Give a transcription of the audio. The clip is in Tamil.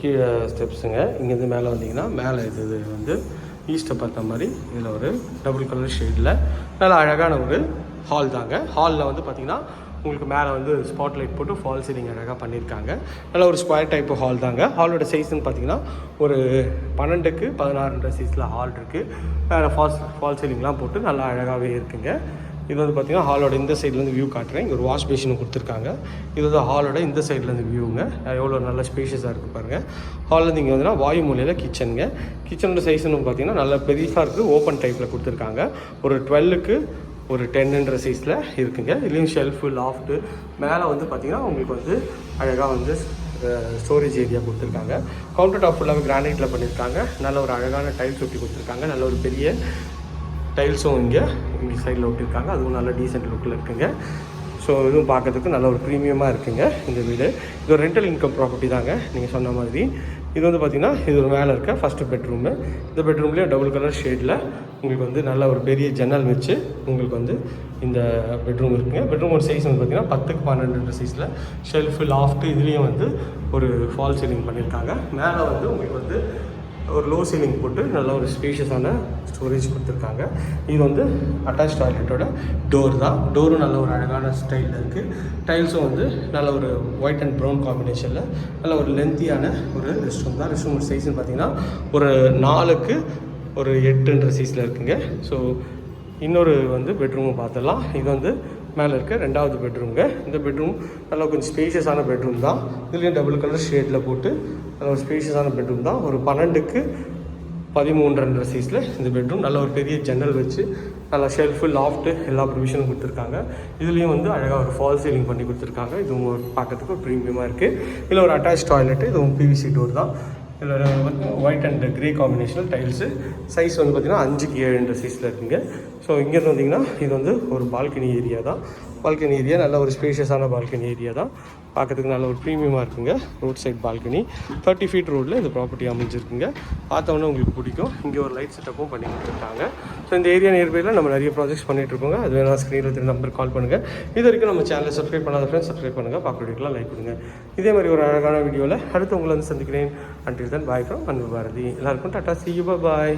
கீழே ஸ்டெப்ஸுங்க. இங்கேருந்து மேலே வந்தீங்கன்னா மேலே இது வந்து ஈஸ்ட்டை பார்த்த மாதிரி இதில் ஒரு டபுள் கலர் ஷேடில் நல்லா அழகான ஒரு ஹால் தாங்க. ஹாலில் வந்து பார்த்திங்கன்னா உங்களுக்கு மேலே வந்து ஸ்பாட் லைட் போட்டு ஃபால் சீலிங் அழகாக பண்ணியிருக்காங்க. நல்ல ஒரு ஸ்கொயர் டைப்பு ஹால் தாங்க. ஹாலோட சைஸ்ன்னு பார்த்திங்கன்னா ஒரு 12க்கு 16 சைஸில் ஹால் இருக்குது. வேறு ஃபால் சீலிங்லாம் போட்டு நல்லா அழகாகவே இருக்குங்க. இது வந்து பார்த்திங்கன்னா ஹாலோட இந்த சைட்லேருந்து வியூ காட்டுறேன். இங்கே ஒரு வாஷ் பேஷனும் கொடுத்துருக்காங்க. இது வந்து ஹாலோட இந்த சைட்லேருந்து வியூங்க. எவ்வளோ நல்ல ஸ்பேஷியஸாக இருக்குது பாருங்கள். ஹால்லேருந்து இங்கே வந்துன்னா வாயு மூலையில் கிச்சனுங்க. கிச்சனோட சைஸ்ன்னு பார்த்திங்கன்னா நல்லா பெருசாக இருக்குது. ஓப்பன் டைப்பில் கொடுத்துருக்காங்க. ஒரு 12க்கு ஒரு 10ன்ற சைஸில் இருக்குங்க. இதுலேயும் ஷெல்ஃபு லாஃப்ட்டு மேலே வந்து பார்த்திங்கன்னா உங்களுக்கு வந்து அழகாக வந்து ஸ்டோரேஜ் ஏரியா கொடுத்துருக்காங்க. கவுண்டர் டாப் ஃபுல்லாக கிரானைட்டில் பண்ணியிருக்காங்க. நல்ல ஒரு அழகான டைல்ஸ் ஒட்டி கொடுத்துருக்காங்க. நல்ல ஒரு பெரிய டைல்ஸும் இங்கே சைடில் ஒட்டியிருக்காங்க. அதுவும் நல்ல டீசென்ட் லுக்கில் இருக்குங்க. ஸோ இதுவும் பார்க்கறதுக்கு நல்ல ஒரு ப்ரீமியமாக இருக்குங்க இந்த வீடு. இது ஒரு ரெண்டல் இன்கம் ப்ராப்பர்ட்டி தாங்க நீங்கள் சொன்ன மாதிரி. இது வந்து பார்த்திங்கன்னா இது ஒரு மேலே இருக்க ஃபஸ்ட்டு பெட்ரூமு. இந்த பெட்ரூம்லேயே டபுள் கலர் ஷேடில் உங்களுக்கு வந்து நல்ல ஒரு பெரிய ஜன்னல் வச்சு உங்களுக்கு வந்து இந்த பெட்ரூம் இருக்குங்க. பெட்ரூமோட சைஸ் வந்து பார்த்திங்கன்னா 10க்கு 12 சைஸில் ஷெல்ஃபு லாஃப்ட்டு இதுலேயும் வந்து ஒரு ஃபால் சீலிங் பண்ணியிருக்காங்க. மேலே வந்து உங்களுக்கு வந்து ஒரு லோ சீலிங் போட்டு நல்ல ஒரு ஸ்பேஷியஸான ஸ்டோரேஜ் கொடுத்துருக்காங்க. இது வந்து அட்டாச் டாய்லெட்டோட டோர் தான். டோரும் நல்ல ஒரு அழகான ஸ்டைலில் இருக்குது. டைல்ஸும் வந்து நல்ல ஒரு ஒயிட் அண்ட் ப்ரௌன் காம்பினேஷனில் நல்ல ஒரு லென்த்தியான ஒரு ரெஸ்ட் ரூம் தான். ரெஸ்ட் ரூம் சைஸ்ன்னு பார்த்திங்கன்னா ஒரு 4க்கு ஒரு 8ன்ற சைஸில் இருக்குங்க. ஸோ இன்னொரு வந்து பெட்ரூமும் பார்த்துடலாம். இது வந்து மேலே இருக்க 2வது பெட்ரூம்ங்க. இந்த பெட்ரூம் நல்லா கொஞ்சம் ஸ்பேஷியஸான பெட்ரூம் தான். இதுலேயும் டபுள் கலர் ஷேடில் போட்டு நல்ல ஒரு ஸ்பேஷியஸான பெட்ரூம் தான். ஒரு 12க்கு 13ன்ற சைஸில் இந்த பெட்ரூம். நல்ல ஒரு பெரிய ஜன்னல் வச்சு நல்லா ஷெல்ஃபு லாஃப்ட்டு எல்லா ப்ரொவிஷனும் கொடுத்துருக்காங்க. இதுலேயும் வந்து அழகாக ஒரு ஃபால் சீலிங் பண்ணி கொடுத்துருக்காங்க. இதுவும் பார்க்கறதுக்கு ஒரு ப்ரீமியமாக இருக்குது. இதில் ஒரு அட்டாச் டாய்லெட்டு. இதுவும் பிவிசி டோர் தான். இதில் வந்து ஒயிட் அண்ட் க்ரே காம்பினேஷனல் டைல்ஸு. சைஸ் வந்து பார்த்திங்கன்னா 5க்கு 7ன்ற சைஸில் இருக்குங்க. ஸோ இங்கேருந்து வந்திங்கன்னா இது வந்து ஒரு பால்கனி ஏரியா தான். பால்கனி ஏரியா நல்ல ஒரு ஸ்பேஷியஸான பால்கனி ஏரியா தான். பார்க்கறதுக்கு நல்ல ஒரு ப்ரீமியமாக இருக்குங்க. ரோட் சைட் பால்கனி 30 ஃபீட் ரோடில் இந்த ப்ராப்பர்ட்டி அமைஞ்சிருக்குங்க. பார்த்தோன்னே உங்களுக்கு பிடிக்கும். இங்கே ஒரு லைட் செட்டப்பும் பண்ணி கொடுத்துருக்காங்க. ஸோ இந்த ஏரியா நியர்பையில் நம்ம நிறைய ப்ராஜெக்ட்ஸ் பண்ணிகிட்ருக்கோங்க. அது வேணால் ஸ்க்ரீனில் நம்பர் கால் பண்ணுங்கள். இது வரைக்கும் நம்ம சேனலை சப்ஸ்கிரைப் பண்ணாத ஃப்ரெண்ட்ஸ் சப்ஸ்கிரைப் பண்ணுங்கள். பார்க்குறதுக்குலாம் லைக் கொடுங்க. இதே மாதிரி ஒரு அழகான வீடியோவில் அடுத்து உங்களை வந்து சந்திக்கிறேன். அன்டில் தென் பாய் ஃப்ரம் அன்பு பாரதி. எல்லாருக்கும் tata, see you, bye bye.